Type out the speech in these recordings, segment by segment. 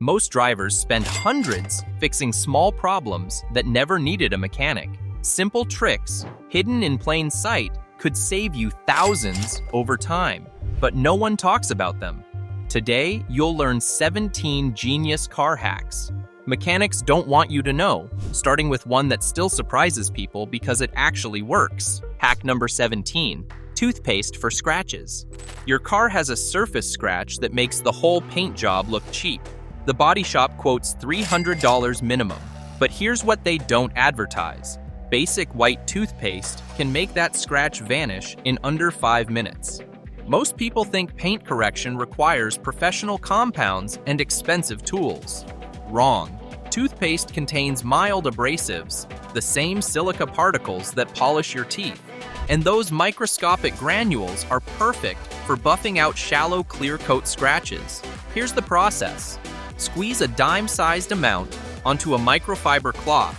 Most drivers spend hundreds fixing small problems that never needed a mechanic. Simple tricks, hidden in plain sight, could save you thousands over time, but no one talks about them. Today, you'll learn 17 genius car hacks. Mechanics don't want you to know, starting with one that still surprises people because it actually works. Hack number 17. Toothpaste for scratches. Your car has a surface scratch that makes the whole paint job look cheap. The body shop quotes $300 minimum, but here's what they don't advertise. Basic white toothpaste can make that scratch vanish in under 5 minutes. Most people think paint correction requires professional compounds and expensive tools. Wrong. Toothpaste contains mild abrasives, the same silica particles that polish your teeth. And those microscopic granules are perfect for buffing out shallow clear coat scratches. Here's the process. Squeeze a dime-sized amount onto a microfiber cloth.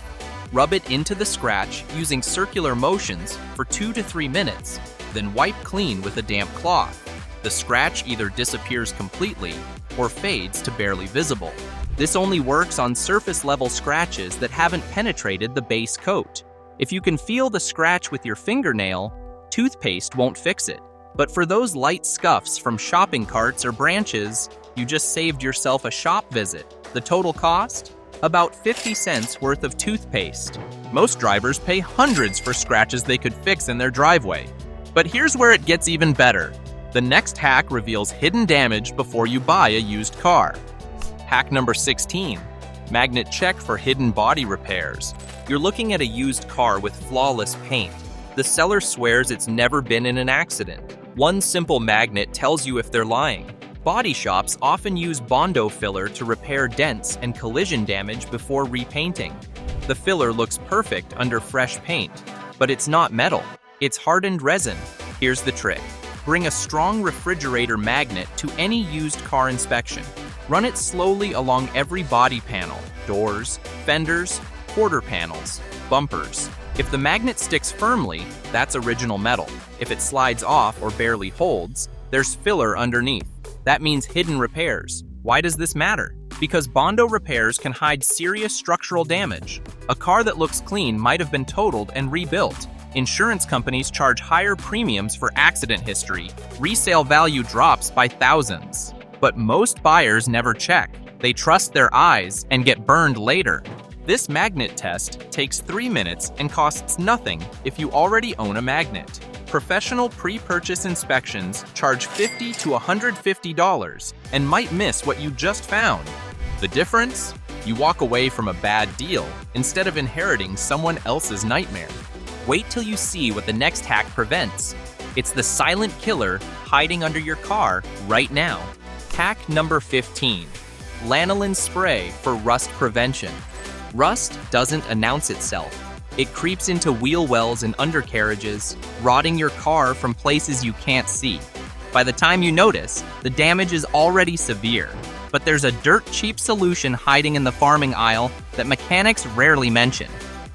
Rub it into the scratch using circular motions for 2 to 3 minutes, then wipe clean with a damp cloth. The scratch either disappears completely or fades to barely visible. This only works on surface-level scratches that haven't penetrated the base coat. If you can feel the scratch with your fingernail, toothpaste won't fix it. But for those light scuffs from shopping carts or branches, you just saved yourself a shop visit. The total cost? About 50 cents worth of toothpaste. Most drivers pay hundreds for scratches they could fix in their driveway. But here's where it gets even better. The next hack reveals hidden damage before you buy a used car. Hack number 16. Magnet check for hidden body repairs. You're looking at a used car with flawless paint. The seller swears it's never been in an accident. One simple magnet tells you if they're lying. Body shops often use Bondo filler to repair dents and collision damage before repainting. The filler looks perfect under fresh paint, but it's not metal. It's hardened resin. Here's the trick. Bring a strong refrigerator magnet to any used car inspection. Run it slowly along every body panel, doors, fenders, quarter panels, bumpers. If the magnet sticks firmly, that's original metal. If it slides off or barely holds, there's filler underneath. That means hidden repairs. Why does this matter? Because Bondo repairs can hide serious structural damage. A car that looks clean might have been totaled and rebuilt. Insurance companies charge higher premiums for accident history. Resale value drops by thousands. But most buyers never check. They trust their eyes and get burned later. This magnet test takes 3 minutes and costs nothing if you already own a magnet. Professional pre-purchase inspections charge $50 to $150 and might miss what you just found. The difference? You walk away from a bad deal instead of inheriting someone else's nightmare. Wait till you see what the next hack prevents. It's the silent killer hiding under your car right now. Hack number 15. Lanolin spray for rust prevention. Rust doesn't announce itself. It creeps into wheel wells and undercarriages, rotting your car from places you can't see. By the time you notice, the damage is already severe. But there's a dirt-cheap solution hiding in the farming aisle that mechanics rarely mention.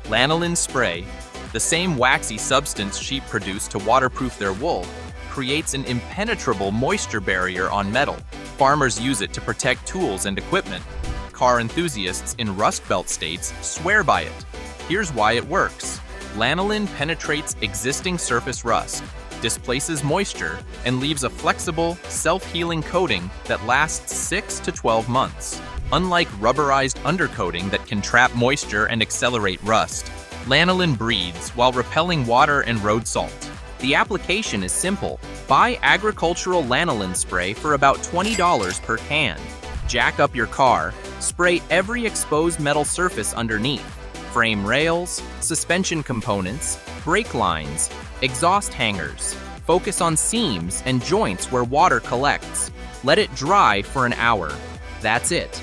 Lanolin spray, the same waxy substance sheep produce to waterproof their wool, creates an impenetrable moisture barrier on metal. Farmers use it to protect tools and equipment. Car enthusiasts in Rust Belt states swear by it. Here's why it works. Lanolin penetrates existing surface rust, displaces moisture, and leaves a flexible, self-healing coating that lasts 6 to 12 months. Unlike rubberized undercoating that can trap moisture and accelerate rust, lanolin breathes while repelling water and road salt. The application is simple. Buy agricultural lanolin spray for about $20 per can. Jack up your car, spray every exposed metal surface underneath. Frame rails, suspension components, brake lines, exhaust hangers. Focus on seams and joints where water collects. Let it dry for an hour. That's it.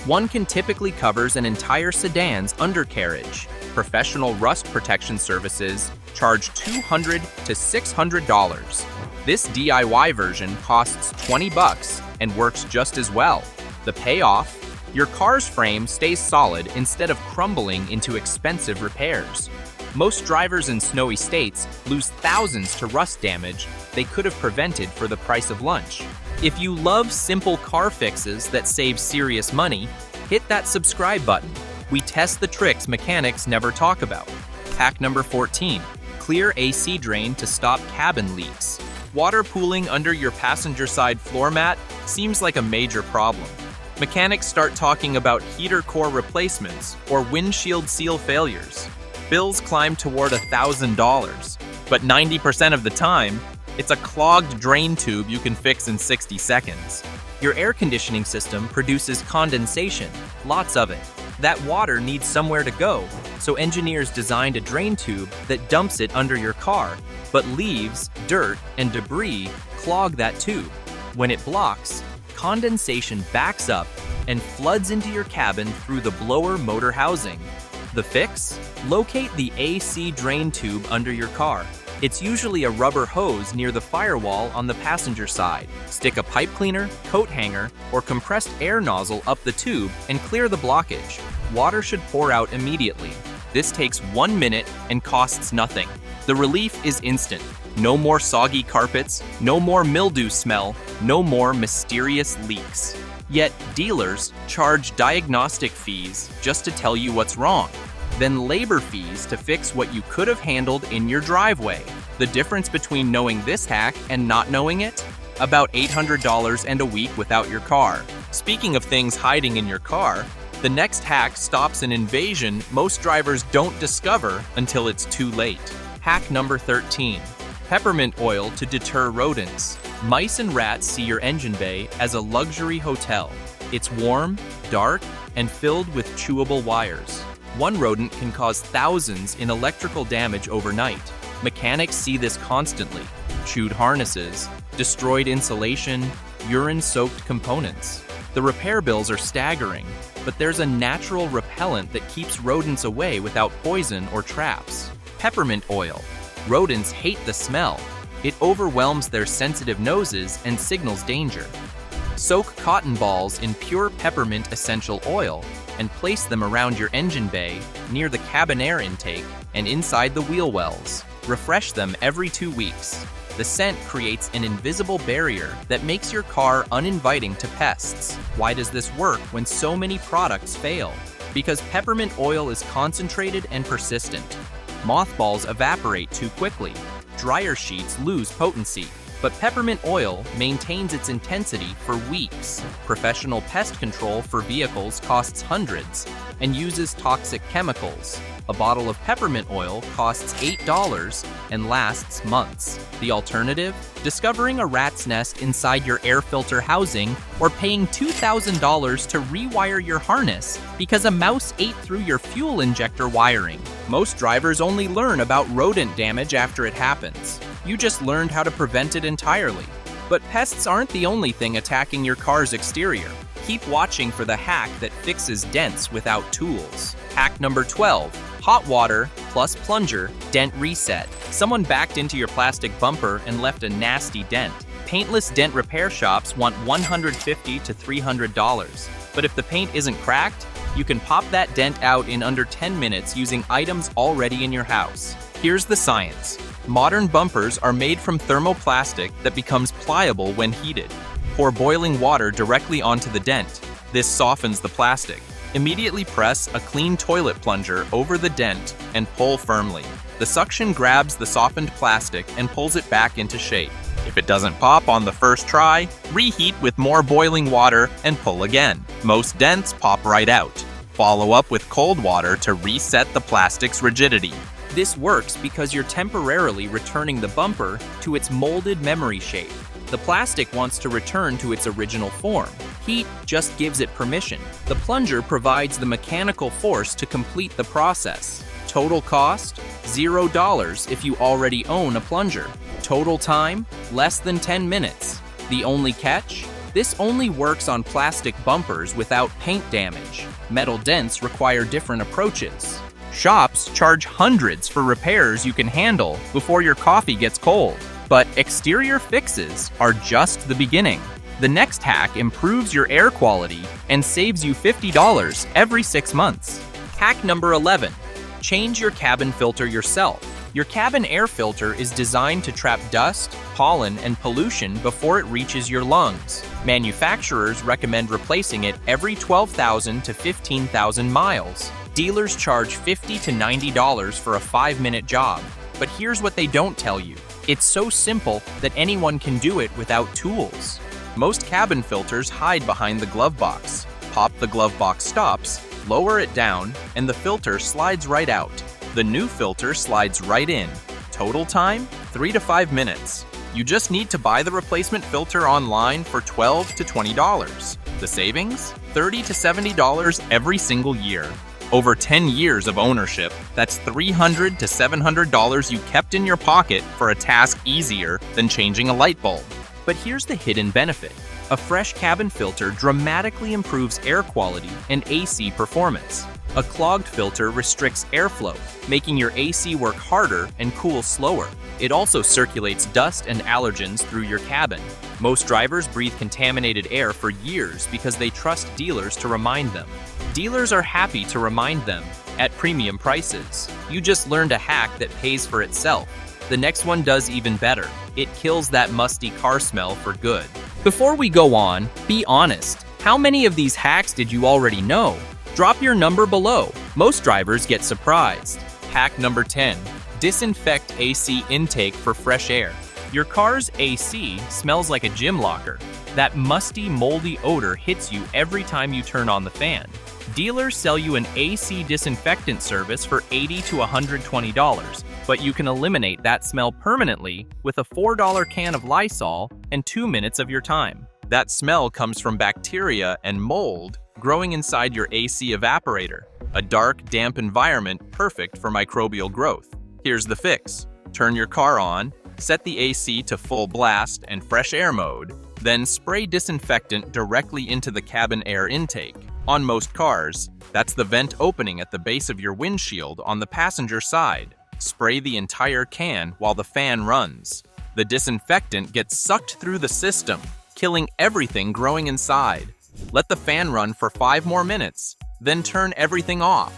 One can typically covers an entire sedan's undercarriage. Professional rust protection services charge $200 to $600. This DIY version costs $20 and works just as well. The payoff? Your car's frame stays solid instead of crumbling into expensive repairs. Most drivers in snowy states lose thousands to rust damage they could have prevented for the price of lunch. If you love simple car fixes that save serious money, hit that subscribe button. We test the tricks mechanics never talk about. Hack number 14. Clear AC drain to stop cabin leaks. Water pooling under your passenger side floor mat seems like a major problem. Mechanics start talking about heater core replacements or windshield seal failures. Bills climb toward $1,000, but 90% of the time, it's a clogged drain tube you can fix in 60 seconds. Your air conditioning system produces condensation, lots of it. That water needs somewhere to go, so engineers designed a drain tube that dumps it under your car, but leaves, dirt, and debris clog that tube. When it blocks, condensation backs up and floods into your cabin through the blower motor housing. The fix? Locate the AC drain tube under your car. It's usually a rubber hose near the firewall on the passenger side. Stick a pipe cleaner, coat hanger, or compressed air nozzle up the tube and clear the blockage. Water should pour out immediately. This takes 1 minute and costs nothing. The relief is instant. No more soggy carpets, no more mildew smell, no more mysterious leaks. Yet dealers charge diagnostic fees just to tell you what's wrong. Then labor fees to fix what you could have handled in your driveway. The difference between knowing this hack and not knowing it? About $800 and a week without your car. Speaking of things hiding in your car, the next hack stops an invasion most drivers don't discover until it's too late. Hack number 13. Peppermint oil to deter rodents. Mice and rats see your engine bay as a luxury hotel. It's warm, dark, and filled with chewable wires. One rodent can cause thousands in electrical damage overnight. Mechanics see this constantly. Chewed harnesses, destroyed insulation, urine-soaked components. The repair bills are staggering, but there's a natural repellent that keeps rodents away without poison or traps. Peppermint oil. Rodents hate the smell. It overwhelms their sensitive noses and signals danger. Soak cotton balls in pure peppermint essential oil and place them around your engine bay, near the cabin air intake, and inside the wheel wells. Refresh them every 2 weeks. The scent creates an invisible barrier that makes your car uninviting to pests. Why does this work when so many products fail? Because peppermint oil is concentrated and persistent. Mothballs evaporate too quickly. Dryer sheets lose potency. But peppermint oil maintains its intensity for weeks. Professional pest control for vehicles costs hundreds and uses toxic chemicals. A bottle of peppermint oil costs $8 and lasts months. The alternative? Discovering a rat's nest inside your air filter housing or paying $2,000 to rewire your harness because a mouse ate through your fuel injector wiring. Most drivers only learn about rodent damage after it happens. You just learned how to prevent it entirely. But pests aren't the only thing attacking your car's exterior. Keep watching for the hack that fixes dents without tools. Hack number 12. Hot water plus plunger dent reset. Someone backed into your plastic bumper and left a nasty dent. Paintless dent repair shops want $150 to $300. But if the paint isn't cracked, you can pop that dent out in under 10 minutes using items already in your house. Here's the science. Modern bumpers are made from thermoplastic that becomes pliable when heated. Pour boiling water directly onto the dent. This softens the plastic. Immediately press a clean toilet plunger over the dent and pull firmly. The suction grabs the softened plastic and pulls it back into shape. If it doesn't pop on the first try, reheat with more boiling water and pull again. Most dents pop right out. Follow up with cold water to reset the plastic's rigidity. This works because you're temporarily returning the bumper to its molded memory shape. The plastic wants to return to its original form. Heat just gives it permission. The plunger provides the mechanical force to complete the process. Total cost? $0 if you already own a plunger. Total time? Less than 10 minutes. The only catch? This only works on plastic bumpers without paint damage. Metal dents require different approaches. Shops charge hundreds for repairs you can handle before your coffee gets cold. But exterior fixes are just the beginning. The next hack improves your air quality and saves you $50 every 6 months. Hack number 11. Change your cabin filter yourself. Your cabin air filter is designed to trap dust, pollen, and pollution before it reaches your lungs. Manufacturers recommend replacing it every 12,000 to 15,000 miles. Dealers charge $50 to $90 for a 5-minute job. But here's what they don't tell you. It's so simple that anyone can do it without tools. Most cabin filters hide behind the glove box. Pop the glove box stops, lower it down, and the filter slides right out. The new filter slides right in. Total time, 3 to 5 minutes. You just need to buy the replacement filter online for $12 to $20. The savings? $30 to $70 every single year. Over 10 years of ownership, that's $300 to $700 you kept in your pocket for a task easier than changing a light bulb. But here's the hidden benefit. A fresh cabin filter dramatically improves air quality and AC performance. A clogged filter restricts airflow, making your AC work harder and cool slower. It also circulates dust and allergens through your cabin. Most drivers breathe contaminated air for years because they trust dealers to remind them. Dealers are happy to remind them at premium prices. You just learned a hack that pays for itself. The next one does even better. It kills that musty car smell for good. Before we go on, be honest. How many of these hacks did you already know? Drop your number below. Most drivers get surprised. Hack number 10. Disinfect AC intake for fresh air. Your car's AC smells like a gym locker. That musty, moldy odor hits you every time you turn on the fan. Dealers sell you an AC disinfectant service for $80 to $120, but you can eliminate that smell permanently with a $4 can of Lysol and 2 minutes of your time. That smell comes from bacteria and mold growing inside your AC evaporator, a dark, damp environment perfect for microbial growth. Here's the fix. Turn your car on, set the AC to full blast and fresh air mode, then spray disinfectant directly into the cabin air intake. On most cars, that's the vent opening at the base of your windshield on the passenger side. Spray the entire can while the fan runs. The disinfectant gets sucked through the system, killing everything growing inside. Let the fan run for 5 more minutes, then turn everything off.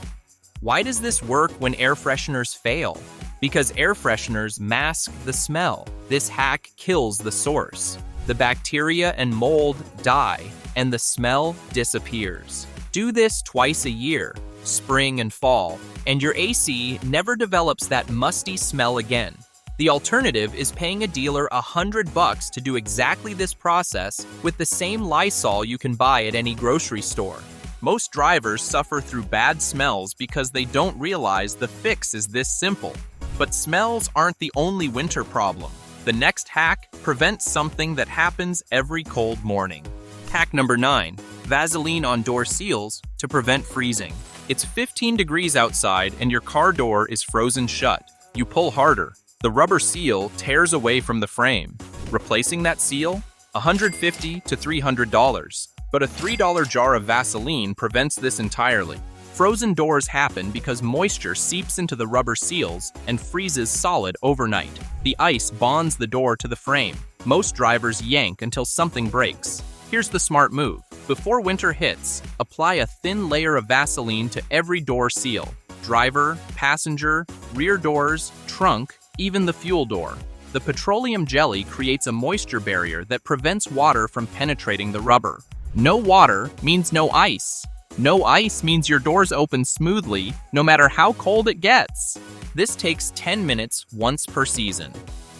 Why does this work when air fresheners fail? Because air fresheners mask the smell. This hack kills the source. The bacteria and mold die, and the smell disappears. Do this twice a year, spring and fall, and your AC never develops that musty smell again. The alternative is paying a dealer $100 to do exactly this process with the same Lysol you can buy at any grocery store. Most drivers suffer through bad smells because they don't realize the fix is this simple. But smells aren't the only winter problem. The next hack prevents something that happens every cold morning. Hack number 9. Vaseline on door seals to prevent freezing. It's 15 degrees outside and your car door is frozen shut. You pull harder. The rubber seal tears away from the frame. Replacing that seal? $150 to $300. But a $3 jar of Vaseline prevents this entirely. Frozen doors happen because moisture seeps into the rubber seals and freezes solid overnight. The ice bonds the door to the frame. Most drivers yank until something breaks. Here's the smart move. Before winter hits, apply a thin layer of Vaseline to every door seal. Driver, passenger, rear doors, trunk, even the fuel door. The petroleum jelly creates a moisture barrier that prevents water from penetrating the rubber. No water means no ice. No ice means your doors open smoothly, no matter how cold it gets. This takes 10 minutes once per season.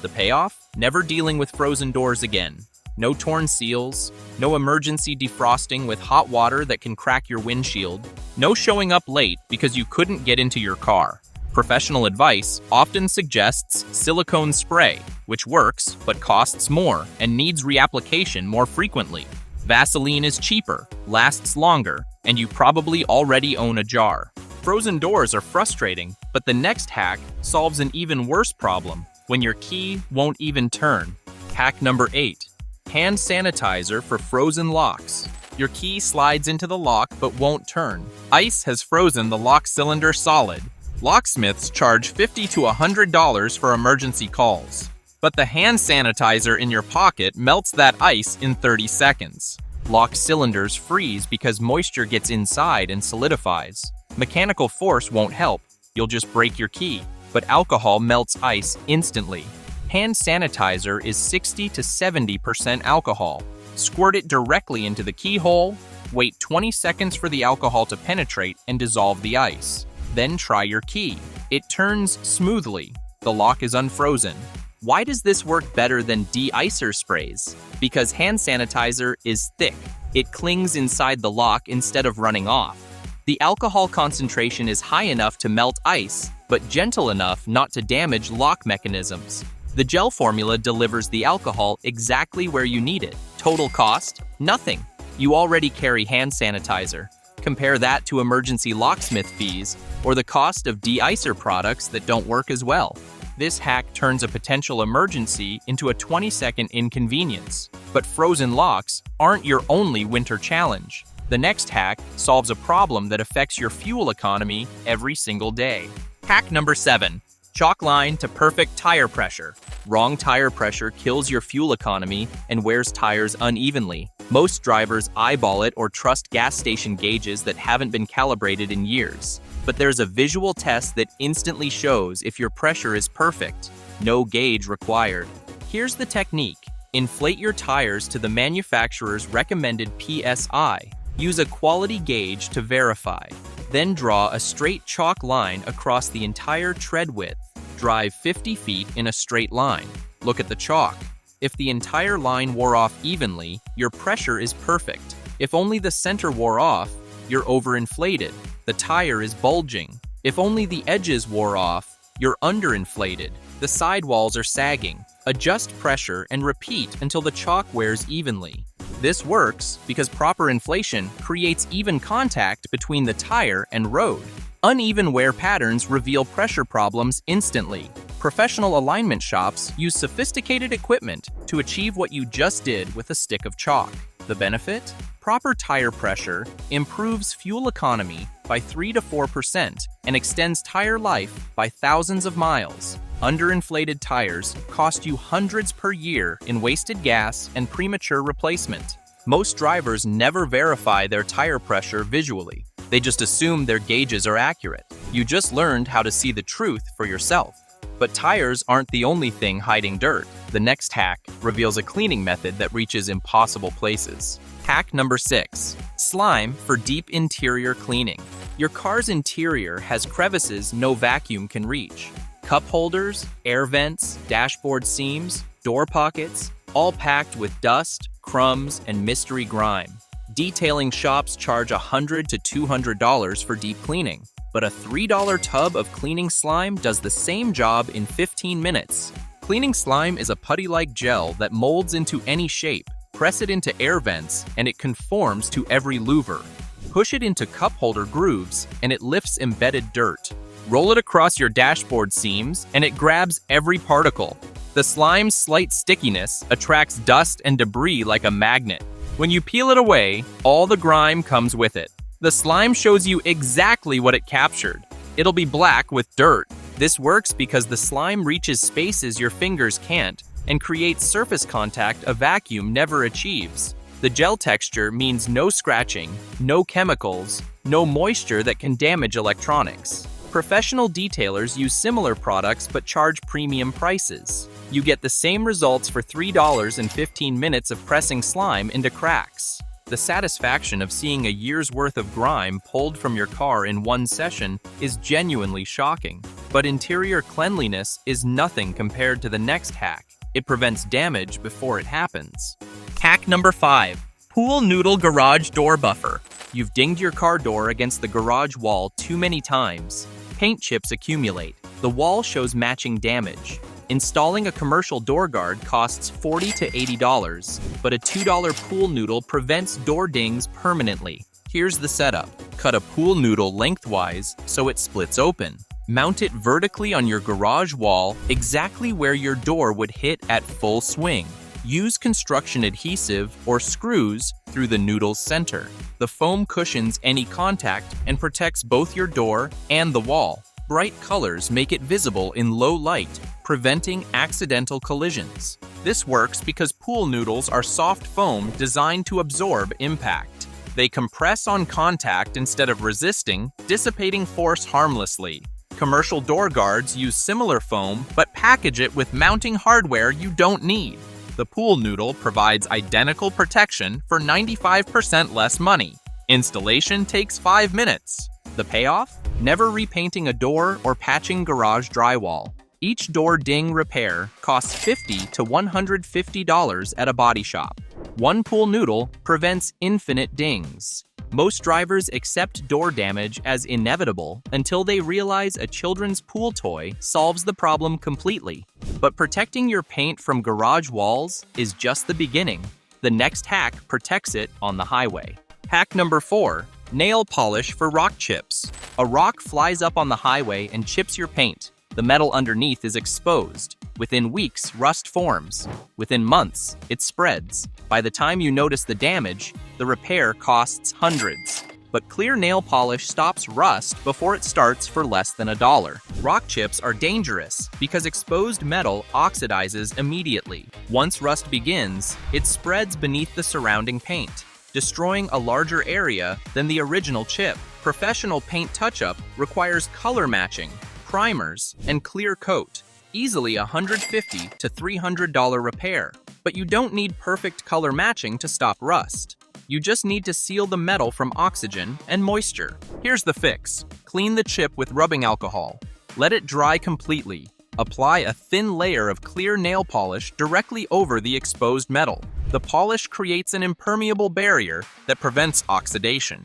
The payoff? Never dealing with frozen doors again. No torn seals, no emergency defrosting with hot water that can crack your windshield, no showing up late because you couldn't get into your car. Professional advice often suggests silicone spray, which works but costs more and needs reapplication more frequently. Vaseline is cheaper, lasts longer, and you probably already own a jar. Frozen doors are frustrating, but the next hack solves an even worse problem when your key won't even turn. Hack number 8. Hand sanitizer for frozen locks. Your key slides into the lock but won't turn. Ice has frozen the lock cylinder solid. Locksmiths charge $50 to $100 for emergency calls. But the hand sanitizer in your pocket melts that ice in 30 seconds. Lock cylinders freeze because moisture gets inside and solidifies. Mechanical force won't help. you'll just break your key. But alcohol melts ice instantly. Hand sanitizer is 60 to 70% alcohol. Squirt it directly into the keyhole, wait 20 seconds for the alcohol to penetrate and dissolve the ice. Then try your key. It turns smoothly. The lock is unfrozen. Why does this work better than de-icer sprays? Because hand sanitizer is thick. It clings inside the lock instead of running off. The alcohol concentration is high enough to melt ice, but gentle enough not to damage lock mechanisms. The gel formula delivers the alcohol exactly where you need it. Total cost? Nothing. You already carry hand sanitizer. Compare that to emergency locksmith fees or the cost of de-icer products that don't work as well. This hack turns a potential emergency into a 20-second inconvenience. But frozen locks aren't your only winter challenge. The next hack solves a problem that affects your fuel economy every single day. Hack number 7. Chalk line to perfect tire pressure. Wrong tire pressure kills your fuel economy and wears tires unevenly. Most drivers eyeball it or trust gas station gauges that haven't been calibrated in years. But there's a visual test that instantly shows if your pressure is perfect. No gauge required. Here's the technique. Inflate your tires to the manufacturer's recommended PSI. Use a quality gauge to verify. Then draw a straight chalk line across the entire tread width. Drive 50 feet in a straight line. Look at the chalk. If the entire line wore off evenly, your pressure is perfect. If only the center wore off, you're overinflated. The tire is bulging. If only the edges wore off, you're underinflated. The sidewalls are sagging. Adjust pressure and repeat until the chalk wears evenly. This works because proper inflation creates even contact between the tire and road. Uneven wear patterns reveal pressure problems instantly. Professional alignment shops use sophisticated equipment to achieve what you just did with a stick of chalk. The benefit? Proper tire pressure improves fuel economy by 3 to 4% and extends tire life by thousands of miles. Underinflated tires cost you hundreds per year in wasted gas and premature replacement. Most drivers never verify their tire pressure visually. They just assume their gauges are accurate. You just learned how to see the truth for yourself. But tires aren't the only thing hiding dirt. The next hack reveals a cleaning method that reaches impossible places. Hack number 6. Slime for deep interior cleaning. Your car's interior has crevices no vacuum can reach. Cup holders, air vents, dashboard seams, door pockets, all packed with dust, crumbs, and mystery grime. Detailing shops charge $100 to $200 for deep cleaning, but a $3 tub of cleaning slime does the same job in 15 minutes. Cleaning slime is a putty-like gel that molds into any shape. Press it into air vents, and it conforms to every louver. Push it into cup holder grooves, and it lifts embedded dirt. Roll it across your dashboard seams, and it grabs every particle. The slime's slight stickiness attracts dust and debris like a magnet. When you peel it away, all the grime comes with it. The slime shows you exactly what it captured. It'll be black with dirt. This works because the slime reaches spaces your fingers can't and creates surface contact a vacuum never achieves. The gel texture means no scratching, no chemicals, no moisture that can damage electronics. Professional detailers use similar products but charge premium prices. You get the same results for $3 and 15 minutes of pressing slime into cracks. The satisfaction of seeing a year's worth of grime pulled from your car in one session is genuinely shocking. But interior cleanliness is nothing compared to the next hack. It prevents damage before it happens. Hack number 5. Pool noodle garage door buffer. You've dinged your car door against the garage wall too many times. Paint chips accumulate. The wall shows matching damage. Installing a commercial door guard costs $40 to $80, but a $2 pool noodle prevents door dings permanently. Here's the setup. Cut a pool noodle lengthwise so it splits open. Mount it vertically on your garage wall exactly where your door would hit at full swing. Use construction adhesive or screws through the noodle's center. The foam cushions any contact and protects both your door and the wall. Bright colors make it visible in low light, preventing accidental collisions. This works because pool noodles are soft foam designed to absorb impact. They compress on contact instead of resisting, dissipating force harmlessly. Commercial door guards use similar foam but package it with mounting hardware you don't need. The pool noodle provides identical protection for 95% less money. Installation takes 5 minutes. The payoff? Never repainting a door or patching garage drywall. Each door ding repair costs $50 to $150 at a body shop. One pool noodle prevents infinite dings. Most drivers accept door damage as inevitable until they realize a children's pool toy solves the problem completely. But protecting your paint from garage walls is just the beginning. The next hack protects it on the highway. Hack number 4. Nail polish for rock chips. A rock flies up on the highway and chips your paint. The metal underneath is exposed. Within weeks, rust forms. Within months, it spreads. By the time you notice the damage, the repair costs hundreds. But clear nail polish stops rust before it starts for less than $1. Rock chips are dangerous because exposed metal oxidizes immediately. Once rust begins, it spreads beneath the surrounding paint, destroying a larger area than the original chip. Professional paint touch-up requires color matching, primers, and clear coat. Easily $150 to $300 repair. But you don't need perfect color matching to stop rust. You just need to seal the metal from oxygen and moisture. Here's the fix. Clean the chip with rubbing alcohol. Let it dry completely. Apply a thin layer of clear nail polish directly over the exposed metal. The polish creates an impermeable barrier that prevents oxidation.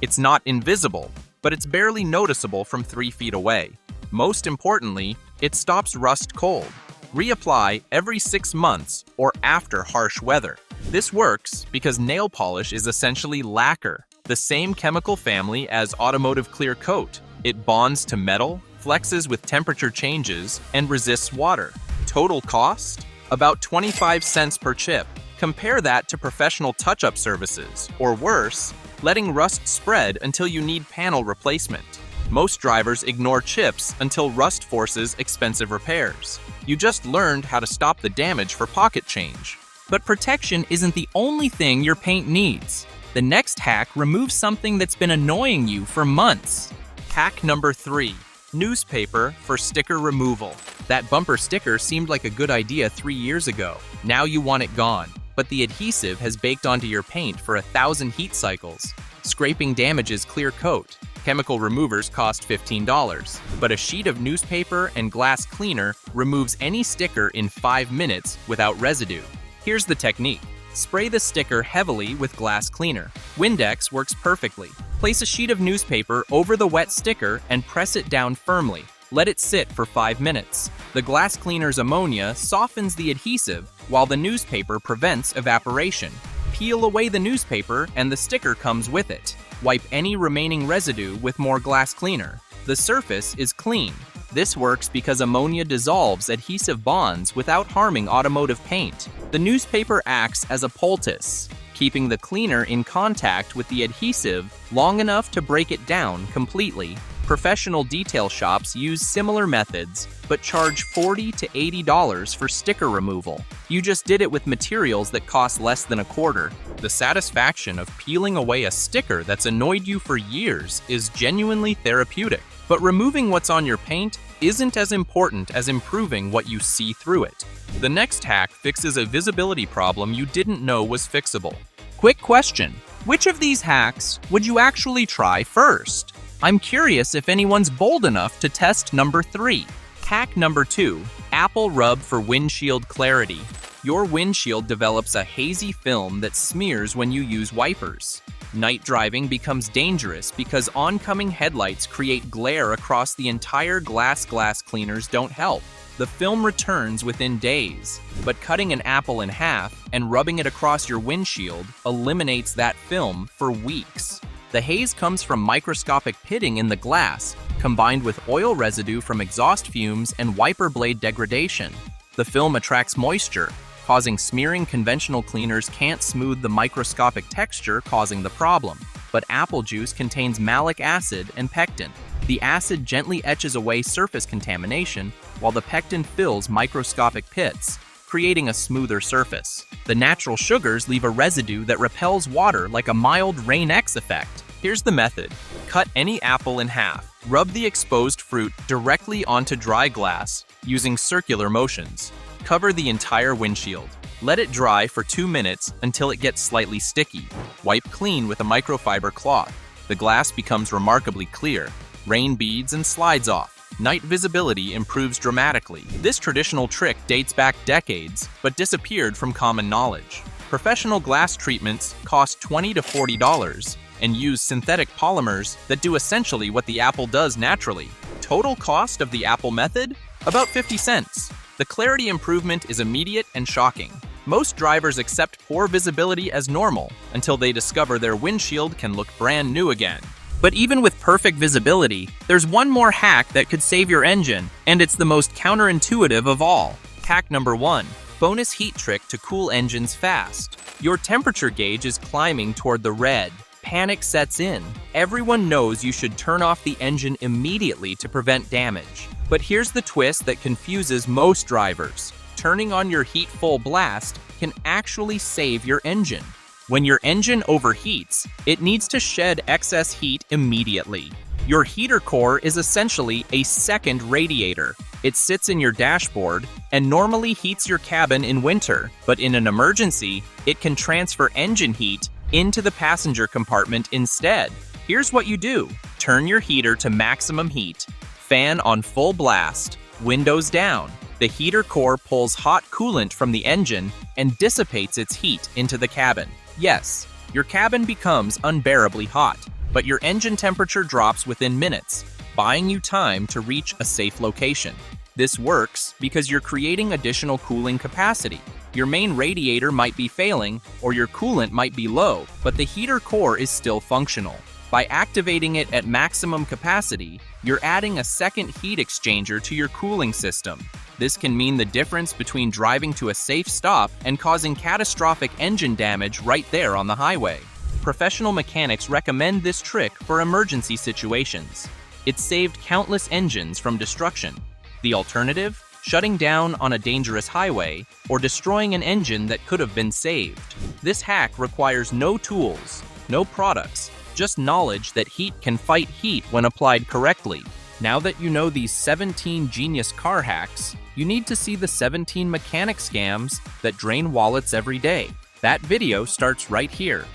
It's not invisible, but it's barely noticeable from 3 feet away. Most importantly, it stops rust cold. Reapply every 6 months or after harsh weather. This works because nail polish is essentially lacquer, the same chemical family as automotive clear coat. It bonds to metal, flexes with temperature changes, and resists water. Total cost? About 25 cents per chip. Compare that to professional touch-up services, or worse, letting rust spread until you need panel replacement. Most drivers ignore chips until rust forces expensive repairs. You just learned how to stop the damage for pocket change. But protection isn't the only thing your paint needs. The next hack removes something that's been annoying you for months. Hack number 3. Newspaper for sticker removal. That bumper sticker seemed like a good idea 3 years ago. Now you want it gone, but the adhesive has baked onto your paint for 1,000 heat cycles. Scraping damages clear coat. Chemical removers cost $15, but a sheet of newspaper and glass cleaner removes any sticker in 5 minutes without residue. Here's the technique. Spray the sticker heavily with glass cleaner. Windex works perfectly. Place a sheet of newspaper over the wet sticker and press it down firmly. Let it sit for 5 minutes. The glass cleaner's ammonia softens the adhesive while the newspaper prevents evaporation. Peel away the newspaper and the sticker comes with it. Wipe any remaining residue with more glass cleaner. The surface is clean. This works because ammonia dissolves adhesive bonds without harming automotive paint. The newspaper acts as a poultice, keeping the cleaner in contact with the adhesive long enough to break it down completely. Professional detail shops use similar methods, but charge $40 to $80 for sticker removal. You just did it with materials that cost less than $0.25. The satisfaction of peeling away a sticker that's annoyed you for years is genuinely therapeutic. But removing what's on your paint isn't as important as improving what you see through it. The next hack fixes a visibility problem you didn't know was fixable. Quick question: which of these hacks would you actually try first? I'm curious if anyone's bold enough to test number 3. Hack number 2, Apple Rub for windshield clarity. Your windshield develops a hazy film that smears when you use wipers. Night driving becomes dangerous because oncoming headlights create glare across the entire glass. Glass cleaners don't help. The film returns within days, but cutting an apple in half and rubbing it across your windshield eliminates that film for weeks. The haze comes from microscopic pitting in the glass, combined with oil residue from exhaust fumes and wiper blade degradation. The film attracts moisture, causing smearing. Conventional cleaners can't smooth the microscopic texture, causing the problem. But apple juice contains malic acid and pectin. The acid gently etches away surface contamination, while the pectin fills microscopic pits, creating a smoother surface. The natural sugars leave a residue that repels water like a mild Rain-X effect. Here's the method. Cut any apple in half. Rub the exposed fruit directly onto dry glass using circular motions. Cover the entire windshield. Let it dry for 2 minutes until it gets slightly sticky. Wipe clean with a microfiber cloth. The glass becomes remarkably clear. Rain beads and slides off. Night visibility improves dramatically. This traditional trick dates back decades, but disappeared from common knowledge. Professional glass treatments cost $20 to $40 and use synthetic polymers that do essentially what the apple does naturally. Total cost of the apple method? About 50 cents. The clarity improvement is immediate and shocking. Most drivers accept poor visibility as normal until they discover their windshield can look brand new again. But even with perfect visibility, there's one more hack that could save your engine, and it's the most counterintuitive of all. Hack number 1. Bonus heat trick to cool engines fast. Your temperature gauge is climbing toward the red. Panic sets in. Everyone knows you should turn off the engine immediately to prevent damage. But here's the twist that confuses most drivers. Turning on your heat full blast can actually save your engine. When your engine overheats, it needs to shed excess heat immediately. Your heater core is essentially a second radiator. It sits in your dashboard and normally heats your cabin in winter, but in an emergency, it can transfer engine heat into the passenger compartment instead. Here's what you do. Turn your heater to maximum heat. Fan on full blast. Windows down. The heater core pulls hot coolant from the engine and dissipates its heat into the cabin. Yes, your cabin becomes unbearably hot, but your engine temperature drops within minutes, buying you time to reach a safe location. This works because you're creating additional cooling capacity. Your main radiator might be failing or your coolant might be low, but the heater core is still functional. By activating it at maximum capacity, you're adding a second heat exchanger to your cooling system. This can mean the difference between driving to a safe stop and causing catastrophic engine damage right there on the highway. Professional mechanics recommend this trick for emergency situations. It saved countless engines from destruction. The alternative? Shutting down on a dangerous highway or destroying an engine that could have been saved. This hack requires no tools, no products, just knowledge that heat can fight heat when applied correctly. Now that you know these 17 genius car hacks, you need to see the 17 mechanic scams that drain wallets every day. That video starts right here.